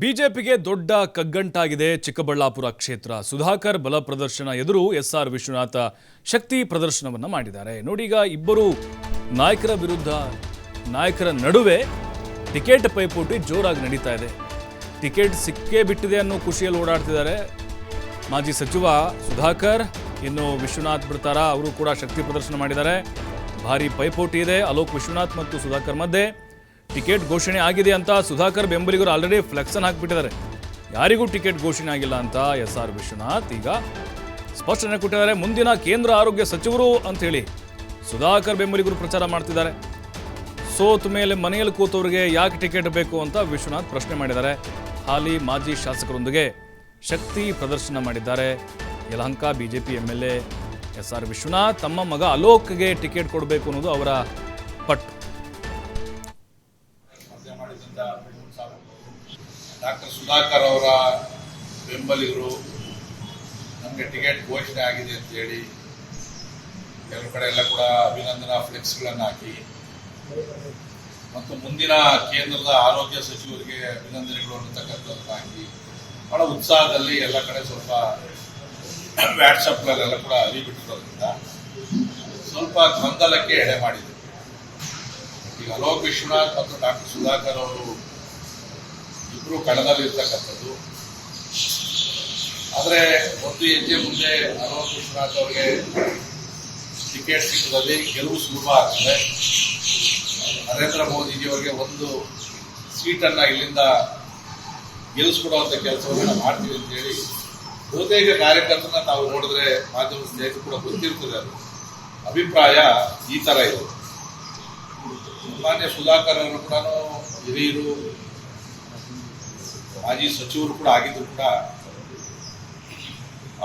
ಬಿಜೆಪಿಗೆ ದೊಡ್ಡ ಕಗ್ಗಂಟಾಗಿದೆ ಚಿಕ್ಕಬಳ್ಳಾಪುರ ಕ್ಷೇತ್ರ. ಸುಧಾಕರ್ ಬಲ ಪ್ರದರ್ಶನ ಎದುರು ಎಸ್ಆರ್ ವಿಶ್ವನಾಥ ಶಕ್ತಿ ಪ್ರದರ್ಶನವನ್ನು ಮಾಡಿದ್ದಾರೆ. ನೋಡಿ, ಈಗ ಇಬ್ಬರು ನಾಯಕರ ನಡುವೆ ಟಿಕೆಟ್ ಪೈಪೋಟಿ ಜೋರಾಗಿ ನಡೀತಾ ಇದೆ. ಟಿಕೆಟ್ ಸಿಕ್ಕೇ ಬಿಟ್ಟಿದೆ ಅನ್ನೋ ಖುಷಿಯಲ್ಲಿ ಓಡಾಡ್ತಿದ್ದಾರೆ ಮಾಜಿ ಸಚಿವ ಸುಧಾಕರ್. ಇನ್ನು ವಿಶ್ವನಾಥ್ ಬಿಡ್ತಾರ, ಅವರು ಕೂಡ ಶಕ್ತಿ ಪ್ರದರ್ಶನ ಮಾಡಿದ್ದಾರೆ. ಭಾರಿ ಪೈಪೋಟಿ ಇದೆ ಅಲೋಕ್ ವಿಶ್ವನಾಥ್ ಮತ್ತು ಸುಧಾಕರ್ ಮಧ್ಯೆ. ಟಿಕೆಟ್ ಘೋಷಣೆ ಆಗಿದೆ ಅಂತ ಸುಧಾಕರ್ ಬೆಂಬಲಿಗರು ಆಲ್ರೆಡಿ ಫ್ಲೆಕ್ಸ್ ಅನ್ನು ಹಾಕಿಬಿಟ್ಟಿದ್ದಾರೆ. ಯಾರಿಗೂ ಟಿಕೆಟ್ ಘೋಷಣೆ ಆಗಿಲ್ಲ ಅಂತ ಎಸ್ಆರ್ ವಿಶ್ವನಾಥ್ ಈಗ ಸ್ಪಷ್ಟನೆ ಕೊಟ್ಟಿದ್ದಾರೆ. ಮುಂದಿನ ಕೇಂದ್ರ ಆರೋಗ್ಯ ಸಚಿವರು ಅಂತ ಹೇಳಿ ಸುಧಾಕರ್ ಬೆಂಬಲಿಗರು ಪ್ರಚಾರ ಮಾಡ್ತಿದ್ದಾರೆ. ಸೋತ ಮೇಲೆ ಮನೆಯಲ್ಲಿ ಕೂತವರಿಗೆ ಯಾಕೆ ಟಿಕೆಟ್ ಬೇಕು ಅಂತ ವಿಶ್ವನಾಥ್ ಪ್ರಶ್ನೆ ಮಾಡಿದ್ದಾರೆ. ಹಾಲಿ ಮಾಜಿ ಶಾಸಕರೊಂದಿಗೆ ಶಕ್ತಿ ಪ್ರದರ್ಶನ ಮಾಡಿದ್ದಾರೆ. Yelahanka BJP MLA SR Vishwanath ತಮ್ಮ ಮಗ ಅಲೋಕ್ಗೆ ಟಿಕೆಟ್ ಕೊಡಬೇಕು ಅನ್ನೋದು ಅವರ ಪಟ್ಟು. ಡಾಕ್ಟರ್ ಸುಧಾಕರ್ ಅವರ ಬೆಂಬಲಿಗರು ನಮಗೆ ಟಿಕೆಟ್ ಘೋಷಣೆ ಆಗಿದೆ ಅಂತ ಹೇಳಿ ಕೆಲವು ಕಡೆ ಎಲ್ಲ ಕೂಡ ಅಭಿನಂದನಾ ಫ್ಲೆಕ್ಸ್ಗಳನ್ನು ಹಾಕಿ ಮತ್ತು ಮುಂದಿನ ಕೇಂದ್ರದ ಆರೋಗ್ಯ ಸಚಿವರಿಗೆ ಅಭಿನಂದನೆಗಳು ಅನ್ನತಕ್ಕಂಥದ್ದು ಹಾಕಿ ಬಹಳ ಉತ್ಸಾಹದಲ್ಲಿ ಎಲ್ಲ ಕಡೆ ಸ್ವಲ್ಪ ವಾಟ್ಸಪ್ಗಳೆಲ್ಲ ಕೂಡ ಅರಿಬಿಟ್ಟಿರೋದ್ರಿಂದ ಸ್ವಲ್ಪ ಗೊಂದಲಕ್ಕೆ ಎಡೆ ಮಾಡಿದೆ. ಈಗ ಅಲೋಕ್ ವಿಶ್ವನಾಥ್ ಮತ್ತು ಡಾಕ್ಟರ್ ಸುಧಾಕರ್ ಅವರು ಇಬ್ಬರು ಕಣದಲ್ಲಿರ್ತಕ್ಕಂಥದ್ದು. ಆದರೆ ಒಂದು ಹೆಜ್ಜೆ ಮುಂದೆ ಅಲೋಕ್ ವಿಶ್ವನಾಥ್ ಅವರಿಗೆ ಟಿಕೆಟ್ ಸಿಕ್ಕದಲ್ಲಿ ಗೆಲುವು ಸುಲಭ ಆಗ್ತದೆ. ನರೇಂದ್ರ ಮೋದಿಜಿಯವರಿಗೆ ಒಂದು ಸೀಟನ್ನು ಇಲ್ಲಿಂದ ಗೆಲ್ಲಿಸ್ಕೊಡುವಂಥ ಕೆಲಸವನ್ನು ನಾವು ಮಾಡ್ತೀವಿ ಅಂತೇಳಿ ಬಹುತೇಕ ಕಾರ್ಯಕರ್ತರನ್ನ ತಾವು ನೋಡಿದ್ರೆ ಮಾಧ್ಯಮ ಸ್ನೇಹಿತರು ಕೂಡ ಗೊತ್ತಿರ್ತದೆ. ಅದು ಅಭಿಪ್ರಾಯ ಈ ಥರ ಇದೆ. ಮಾನ್ಯ ಸುಧಾಕರ್ ಅವರು ಕೂಡ ಹಿರಿಯರು, ಮಾಜಿ ಸಚಿವರು ಕೂಡ ಆಗಿದ್ರು ಕೂಡ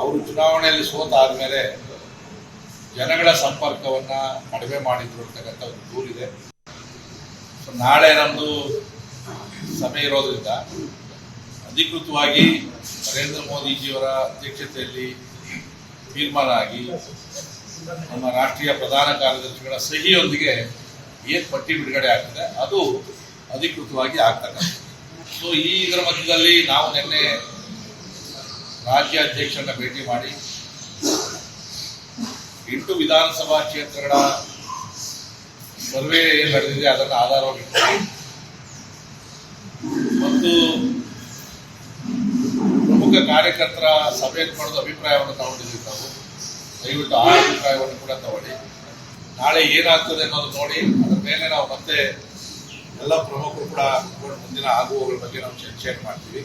ಅವರು ಚುನಾವಣೆಯಲ್ಲಿ ಸೋತ ಆದ್ಮೇಲೆ ಜನಗಳ ಸಂಪರ್ಕವನ್ನ ಕಡಿಮೆ ಮಾಡಿದ್ರು ಅಂತಕ್ಕಂಥ ಒಂದು ದೂರಿದೆ. ನಾಳೆ ನಮ್ದು ಸಭೆ ಇರೋದ್ರಿಂದ ಅಧಿಕೃತವಾಗಿ ನರೇಂದ್ರ ಮೋದಿಜಿಯವರ ಅಧ್ಯಕ್ಷತೆಯಲ್ಲಿ ತೀರ್ಮಾನ ಆಗಿ ನಮ್ಮ ರಾಷ್ಟ್ರೀಯ ಪ್ರಧಾನ ಕಾರ್ಯದರ್ಶಿಗಳ ಸಹಿಯೊಂದಿಗೆ ಏನು ಪಟ್ಟಿ ಬಿಡುಗಡೆ ಆಗ್ತದೆ ಅದು ಅಧಿಕೃತವಾಗಿ ಆಗ್ತಕ್ಕಂಥ. ಸೊ ಇದರ ಮಧ್ಯದಲ್ಲಿ ನಾವು ನಿನ್ನೆ ರಾಜ್ಯ ಅಧ್ಯಕ್ಷರನ್ನ ಭೇಟಿ ಮಾಡಿ 8 ವಿಧಾನಸಭಾ ಕ್ಷೇತ್ರಗಳ ಸರ್ವೆ ಏನು ನಡೆದಿದೆ ಅದನ್ನು ಆಧಾರವಾಗಿ ಮತ್ತು ಪ್ರಮುಖ ಕಾರ್ಯಕರ್ತರ ಸಭೆಯಲ್ಲಿ ಪಡೆದ ಅಭಿಪ್ರಾಯವನ್ನು ತಗೊಂಡಿದ್ದೀವಿ. ನಾವು ದಯವಿಟ್ಟು ಆ ಅಭಿಪ್ರಾಯವನ್ನು ಕೂಡ ತಗೊಳ್ಳಿ. ನಾಳೆ ಏನಾಗ್ತದೆ ಅನ್ನೋದು ನೋಡಿ ಅದರ ಮೇಲೆ ನಾವು ಮತ್ತೆ ಎಲ್ಲ ಪ್ರಮುಖರು ಕೂಡ ಮುಂದಿನ ಆಗುವಗಳ ಬಗ್ಗೆ ನಾವು ಚರ್ಚೆ ಮಾಡ್ತೀವಿ.